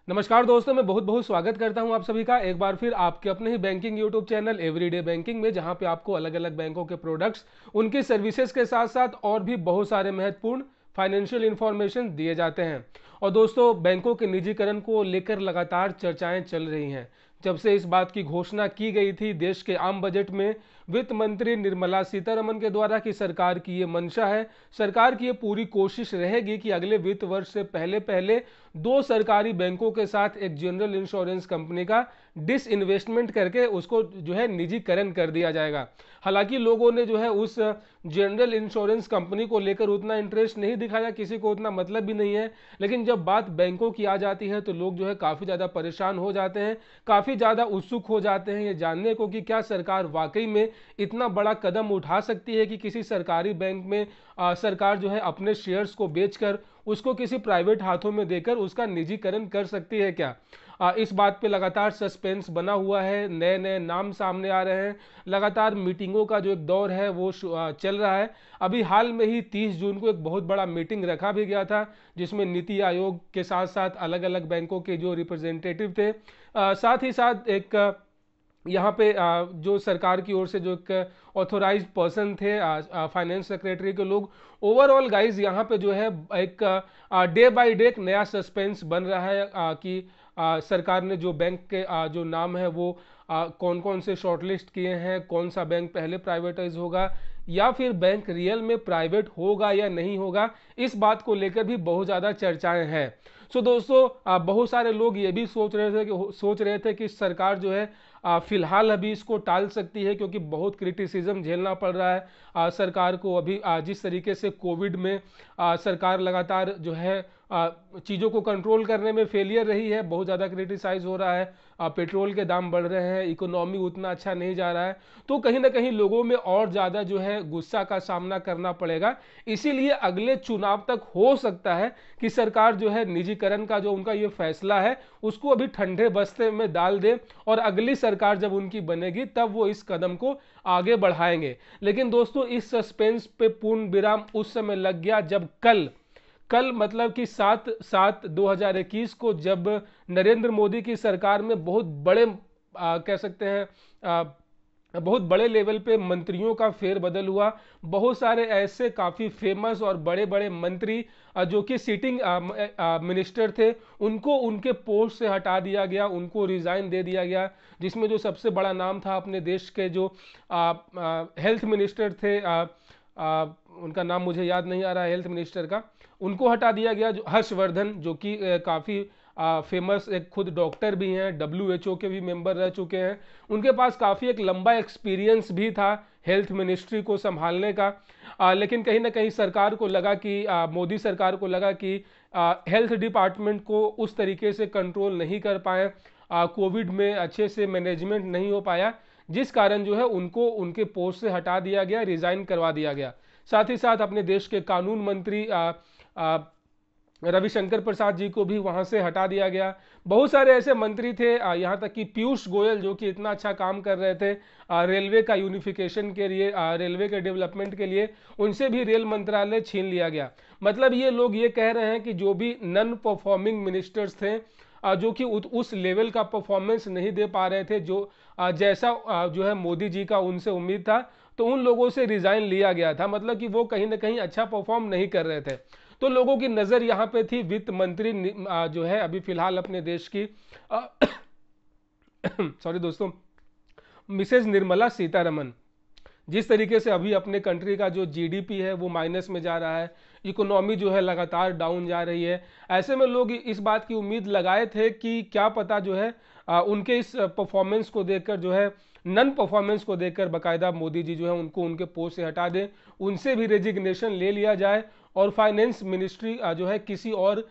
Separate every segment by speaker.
Speaker 1: नमस्कार दोस्तों, मैं बहुत बहुत स्वागत करता हूं आप सभी का एक बार फिर आपके अपने ही banking YouTube channel everyday banking में, जहां पे आपको अलग अलग बैंकों के प्रोडक्ट्स, उनकी सर्विसेज के साथ साथ और भी बहुत सारे महत्वपूर्ण फाइनेंशियल इंफॉर्मेशन दिए जाते हैं। और दोस्तों, बैंकों के निजीकरण को लेकर लगातार चर्चाएं चल रही हैं। जब से इस बात की घोषणा की गई थी देश के आम बजट में वित्त मंत्री निर्मला सीतारमन के द्वारा कि सरकार की ये मंशा है, सरकार की ये पूरी कोशिश रहेगी कि अगले वित्त वर्ष से पहले पहले दो सरकारी बैंकों के साथ एक जनरल इंश्योरेंस कंपनी का डिसइन्वेस्टमेंट करके उसको जो है निजीकरण कर दिया जाएगा। हालांकि लोगों ने जो है उस जनरल इंश्योरेंस कंपनी को लेकर उतना इंटरेस्ट नहीं दिखाया, किसी को उतना मतलब भी नहीं है। लेकिन जब बात बैंकों की आ जाती है तो लोग जो है काफ़ी ज़्यादा परेशान हो जाते हैं, काफ़ी ज़्यादा उत्सुक हो जाते हैं ये जानने को कि क्या सरकार वाकई में इतना बड़ा कदम उठा सकती है कि किसी सरकारी बैंक में सरकार जो है अपने शेयर्स को बेचकर उसको किसी प्राइवेट हाथों में देकर उसका निजीकरण कर सकती है क्या। इस बात पे लगातार सस्पेंस बना हुआ है, नए नए नाम सामने आ रहे हैं, लगातार मीटिंगों का जो एक दौर है वो चल रहा है। अभी हाल में ही 30 जून को एक बहुत बड़ा मीटिंग रखा भी गया था, जिसमें नीति आयोग के साथ साथ अलग अलग बैंकों के जो रिप्रेजेंटेटिव थे, साथ ही साथ एक यहाँ पे जो सरकार की ओर से जो एक ऑथोराइज्ड पर्सन थे, फाइनेंस सेक्रेटरी के लोग, ओवरऑल गाइज यहाँ पे जो है एक डे बाय डे एक नया सस्पेंस बन रहा है कि सरकार ने जो बैंक के जो नाम है वो कौन कौन से शॉर्टलिस्ट किए हैं, कौन सा बैंक पहले प्राइवेटाइज होगा या फिर बैंक रियल में प्राइवेट होगा या नहीं होगा, इस बात को लेकर भी बहुत ज़्यादा चर्चाएं हैं। सो दोस्तों, बहुत सारे लोग ये भी सोच रहे थे कि सरकार जो है फिलहाल अभी इसको टाल सकती है, क्योंकि बहुत क्रिटिसिज्म झेलना पड़ रहा है सरकार को। अभी जिस तरीके से कोविड में सरकार लगातार जो है चीज़ों को कंट्रोल करने में फेलियर रही है, बहुत ज़्यादा क्रिटिसाइज हो रहा है, पेट्रोल के दाम बढ़ रहे हैं, इकोनॉमी उतना अच्छा नहीं जा रहा है, तो कहीं ना कहीं लोगों में और ज़्यादा जो है गुस्सा का सामना करना पड़ेगा। इसीलिए अगले चुनाव तक हो सकता है कि सरकार जो है निजीकरण का जो उनका ये फैसला है उसको अभी ठंडे बस्ते में डाल दे, और अगली सरकार जब उनकी बनेगी तब वो इस कदम को आगे बढ़ाएंगे। लेकिन दोस्तों, इस सस्पेंस पे पूर्ण विराम उस समय लग गया जब कल मतलब कि 7/7/2021 को जब नरेंद्र मोदी की सरकार में बहुत बड़े कह सकते हैं बहुत बड़े लेवल पे मंत्रियों का फेरबदल हुआ। बहुत सारे ऐसे काफ़ी फेमस और बड़े बड़े मंत्री जो कि सिटिंग मिनिस्टर थे, उनको उनके पोस्ट से हटा दिया गया, उनको रिजाइन दे दिया गया। जिसमें जो सबसे बड़ा नाम था अपने देश के जो हेल्थ मिनिस्टर थे, उनका नाम मुझे याद नहीं आ रहा है हेल्थ मिनिस्टर का, उनको हटा दिया गया। जो हर्षवर्धन, जो कि काफ़ी फेमस एक खुद डॉक्टर भी हैं, WHO के भी मेंबर रह चुके हैं, उनके पास काफ़ी एक लंबा एक्सपीरियंस भी था हेल्थ मिनिस्ट्री को संभालने का। लेकिन कहीं ना कहीं सरकार को लगा कि मोदी सरकार को लगा कि हेल्थ डिपार्टमेंट को उस तरीके से कंट्रोल नहीं कर पाए, कोविड में अच्छे से मैनेजमेंट नहीं हो पाया, जिस कारण जो है उनको उनके पोस्ट से हटा दिया गया, रिजाइन करवा दिया गया। साथ ही साथ अपने देश के कानून मंत्री रविशंकर प्रसाद जी को भी वहां से हटा दिया गया। बहुत सारे ऐसे मंत्री थे, यहाँ तक कि पीयूष गोयल जो कि इतना अच्छा काम कर रहे थे रेलवे का यूनिफिकेशन के लिए, रेलवे के डेवलपमेंट के लिए, उनसे भी रेल मंत्रालय छीन लिया गया। मतलब ये लोग ये कह रहे हैं कि जो भी नॉन परफॉर्मिंग मिनिस्टर्स थे, जो कि उस लेवल का परफॉर्मेंस नहीं दे पा रहे थे जो जैसा जो है मोदी जी का उनसे उम्मीद था, तो उन लोगों से रिजाइन लिया गया था। मतलब कि वो कहीं ना कहीं अच्छा परफॉर्म नहीं कर रहे थे। तो लोगों की नज़र यहाँ पे थी वित्त मंत्री जो है अभी फिलहाल अपने देश की सॉरी दोस्तों, मिसेज निर्मला सीतारमन। जिस तरीके से अभी अपने कंट्री का जो GDP है वो माइनस में जा रहा है, इकोनॉमी जो है लगातार डाउन जा रही है, ऐसे में लोग इस बात की उम्मीद लगाए थे कि क्या पता जो है उनके इस परफॉर्मेंस को देखकर जो है नन परफॉर्मेंस को देखकर बाकायदा मोदी जी जो है उनको उनके पोस्ट से हटा दें, उनसे भी रेजिग्नेशन ले लिया जाए और फाइनेंस मिनिस्ट्री जो है किसी और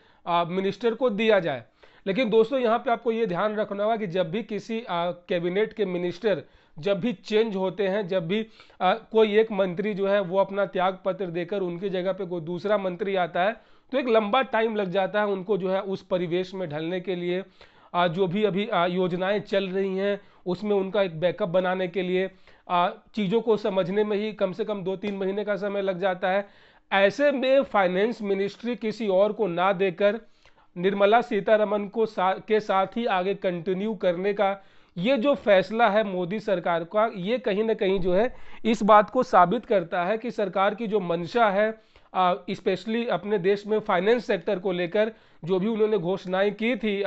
Speaker 1: मिनिस्टर को दिया जाए। लेकिन दोस्तों, यहाँ पे आपको ये ध्यान रखना होगा कि जब भी किसी कैबिनेट के मिनिस्टर जब भी चेंज होते हैं, जब भी कोई एक मंत्री जो है वो अपना त्याग पत्र देकर उनकी जगह पे कोई दूसरा मंत्री आता है, तो एक लंबा टाइम लग जाता है उनको जो है उस परिवेश में ढलने के लिए, जो भी अभी योजनाएं चल रही हैं उसमें उनका एक बैकअप बनाने के लिए, चीज़ों को समझने में ही कम से कम 2-3 महीने का समय लग जाता है। ऐसे में फाइनेंस मिनिस्ट्री किसी और को ना देकर निर्मला सीतारमन को के साथ ही आगे कंटिन्यू करने का ये जो फैसला है मोदी सरकार का, ये कहीं ना कहीं जो है इस बात को साबित करता है कि सरकार की जो मंशा है, स्पेशली अपने देश में फाइनेंस सेक्टर को लेकर जो भी उन्होंने घोषणाएं की थी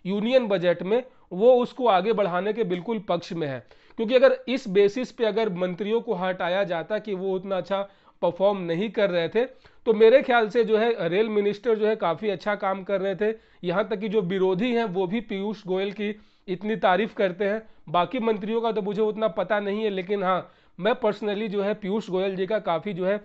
Speaker 1: यूनियन बजट में, वो उसको आगे बढ़ाने के बिल्कुल पक्ष में है। क्योंकि अगर इस बेसिस पे अगर मंत्रियों को हटाया जाता कि वो उतना अच्छा परफॉर्म नहीं कर रहे थे, तो मेरे ख्याल से जो है रेल मिनिस्टर जो है काफ़ी अच्छा काम कर रहे थे। यहाँ तक कि जो विरोधी हैं वो भी पीयूष गोयल की इतनी तारीफ करते हैं। बाकी मंत्रियों का तो मुझे उतना पता नहीं है, लेकिन हाँ, मैं पर्सनली जो है पीयूष गोयल जी का काफ़ी जो है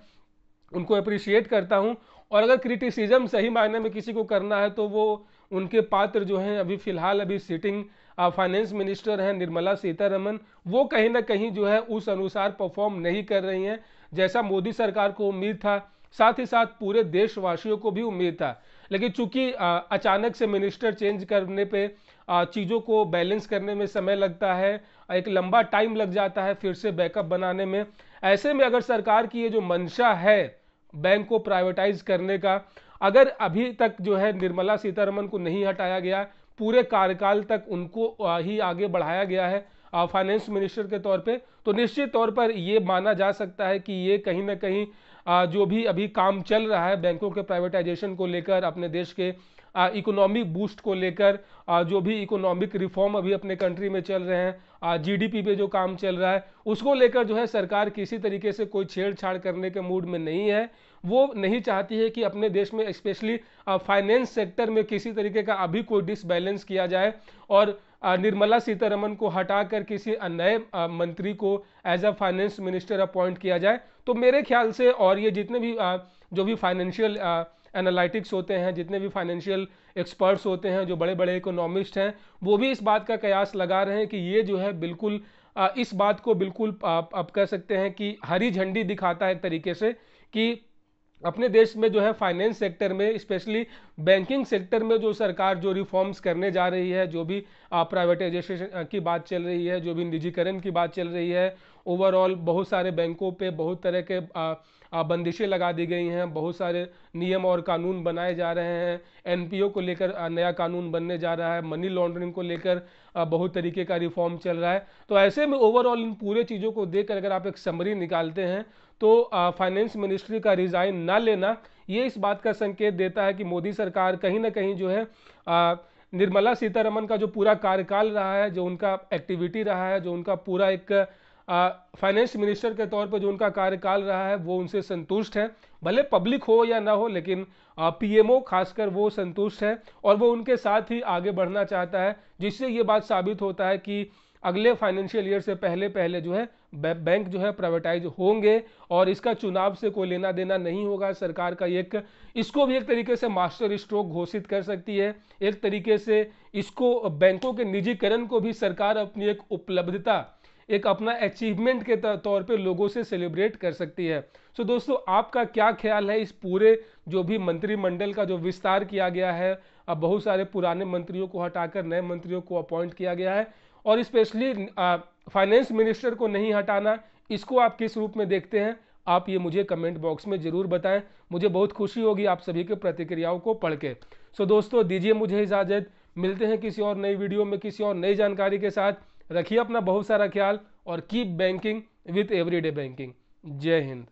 Speaker 1: उनको अप्रिशिएट करता हूं। और अगर क्रिटिसिज्म सही मायने में किसी को करना है तो वो उनके पात्र जो हैं अभी फिलहाल अभी सिटिंग फाइनेंस मिनिस्टर हैं निर्मला सीतारमन, वो कहीं ना कहीं जो है उस अनुसार परफॉर्म नहीं कर रही हैं जैसा मोदी सरकार को उम्मीद था, साथ ही साथ पूरे देशवासियों को भी उम्मीद था। लेकिन चूंकि अचानक से मिनिस्टर चेंज करने पे चीज़ों को बैलेंस करने में समय लगता है, एक लंबा टाइम लग जाता है फिर से बैकअप बनाने में। ऐसे में अगर सरकार की ये जो मंशा है बैंक को प्राइवेटाइज करने का, अगर अभी तक जो है निर्मला सीतारमन को नहीं हटाया गया, पूरे कार्यकाल तक उनको ही आगे बढ़ाया गया है फाइनेंस मिनिस्टर के तौर पे, तो निश्चित तौर पर ये माना जा सकता है कि ये कहीं ना कहीं जो भी अभी काम चल रहा है बैंकों के प्राइवेटाइजेशन को लेकर, अपने देश के इकोनॉमिक बूस्ट को लेकर, जो भी इकोनॉमिक रिफॉर्म अभी अपने कंट्री में चल रहे हैं, जीडीपी पे जो काम चल रहा है, उसको लेकर जो है सरकार किसी तरीके से कोई छेड़छाड़ करने के मूड में नहीं है। वो नहीं चाहती है कि अपने देश में स्पेशली फाइनेंस सेक्टर में किसी तरीके का अभी कोई डिसबैलेंस किया जाए और निर्मला सीतारमन को हटाकर किसी नए मंत्री को as a finance minister appoint किया जाए। तो मेरे ख्याल से, और ये जितने भी जो भी फाइनेंशियल एनालिटिक्स होते हैं, जितने भी फाइनेंशियल एक्सपर्ट्स होते हैं, जो बड़े बड़े इकोनॉमिस्ट हैं, वो भी इस बात का कयास लगा रहे हैं कि ये जो है बिल्कुल इस बात को बिल्कुल आप कह सकते हैं कि हरी झंडी दिखाता है एक तरीके से कि अपने देश में जो है फाइनेंस सेक्टर में, स्पेशली बैंकिंग सेक्टर में जो सरकार जो रिफॉर्म्स करने जा रही है, जो भी प्राइवेटाइजेशन की बात चल रही है, जो भी निजीकरण की बात चल रही है, ओवरऑल बहुत सारे बैंकों पे बहुत तरह के बंदिशें लगा दी गई हैं, बहुत सारे नियम और कानून बनाए जा रहे हैं, एनपीओ को लेकर नया कानून बनने जा रहा है, मनी लॉन्ड्रिंग को लेकर बहुत तरीके का रिफॉर्म चल रहा है। तो ऐसे में ओवरऑल इन पूरे चीज़ों को देखकर अगर आप एक समरी निकालते हैं तो फाइनेंस मिनिस्ट्री का रिजाइन ना लेना ये इस बात का संकेत देता है कि मोदी सरकार कहीं ना कहीं जो है निर्मला सीतारमन का जो पूरा कार्यकाल रहा है, जो उनका एक्टिविटी रहा है, जो उनका पूरा एक फाइनेंस मिनिस्टर के तौर पर जो उनका कार्यकाल रहा है, वो उनसे संतुष्ट है। भले पब्लिक हो या ना हो, लेकिन पीएमओ खासकर वो संतुष्ट है और वो उनके साथ ही आगे बढ़ना चाहता है, जिससे ये बात साबित होता है कि अगले फाइनेंशियल ईयर से पहले पहले जो है बैंक जो है प्राइवेटाइज होंगे और इसका चुनाव से कोई लेना देना नहीं होगा। सरकार का एक इसको भी एक तरीके से मास्टर स्ट्रोक घोषित कर सकती है। एक तरीके से इसको बैंकों के निजीकरण को भी सरकार अपनी एक उपलब्धता, एक अपना अचीवमेंट के तौर पे लोगों से सेलिब्रेट कर सकती है। सो दोस्तों, आपका क्या ख्याल है इस पूरे जो भी मंत्रिमंडल का जो विस्तार किया गया है, अब बहुत सारे पुराने मंत्रियों को हटाकर नए मंत्रियों को अपॉइंट किया गया है और स्पेशली फाइनेंस मिनिस्टर को नहीं हटाना, इसको आप किस रूप में देखते हैं? आप ये मुझे कमेंट बॉक्स में जरूर बताएं। मुझे बहुत खुशी होगी आप सभी के प्रतिक्रियाओं को पढ़ के। सो दोस्तों, दीजिए मुझे इजाजत। मिलते हैं किसी और नई वीडियो में किसी और नई जानकारी के साथ। रखिए अपना बहुत सारा ख्याल और keep banking with everyday banking. जय हिंद।